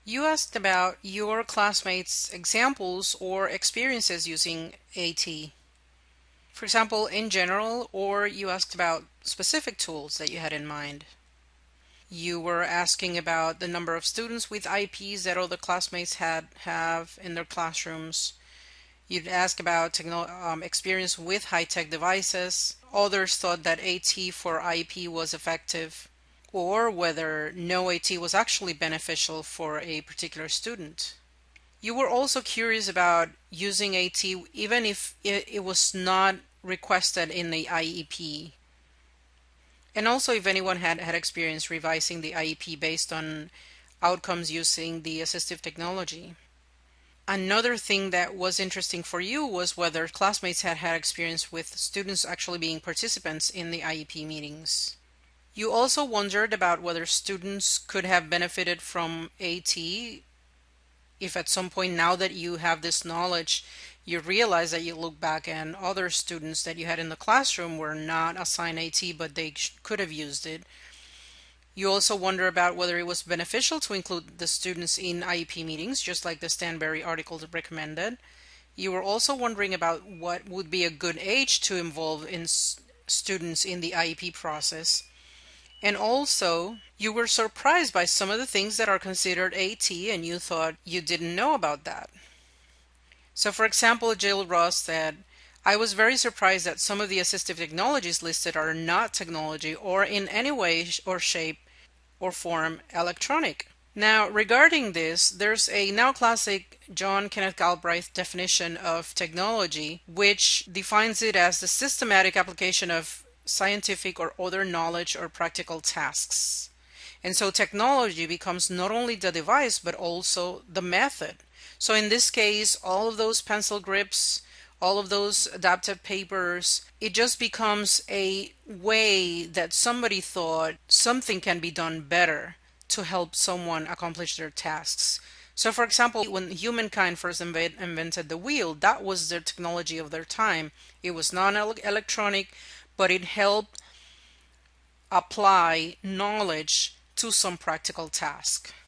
You asked about your classmates' examples or experiences using AT. For example, in general, or you asked about specific tools that you had in mind. You were asking about the number of students with IEPs that other classmates have in their classrooms. You'd ask about experience with high-tech devices. Others thought that AT for IEP was effective, or whether no AT was actually beneficial for a particular student. You were also curious about using AT even if it was not requested in the IEP. And also if anyone had experience revising the IEP based on outcomes using the assistive technology. Another thing that was interesting for you was whether classmates had experience with students actually being participants in the IEP meetings. You also wondered about whether students could have benefited from AT if at some point, now that you have this knowledge, you realize that you look back and other students that you had in the classroom were not assigned AT, but they could have used it. You also wonder about whether it was beneficial to include the students in IEP meetings, just like the Stanberry article recommended. You were also wondering about what would be a good age to involve in students in the IEP process. And also, you were surprised by some of the things that are considered AT and you thought you didn't know about that. So, for example, Jill Ross said, I was very surprised that some of the assistive technologies listed are not technology or in any way or shape or form electronic. Now, regarding this, there's a now classic John Kenneth Galbraith definition of technology, which defines it as the systematic application of scientific or other knowledge or practical tasks. And so technology becomes not only the device, but also the method. So in this case, all of those pencil grips, all of those adaptive papers, it just becomes a way that somebody thought something can be done better to help someone accomplish their tasks. So, for example, when humankind first invented the wheel, that was their technology of their time. It was non-electronic, but it helped apply knowledge to some practical task.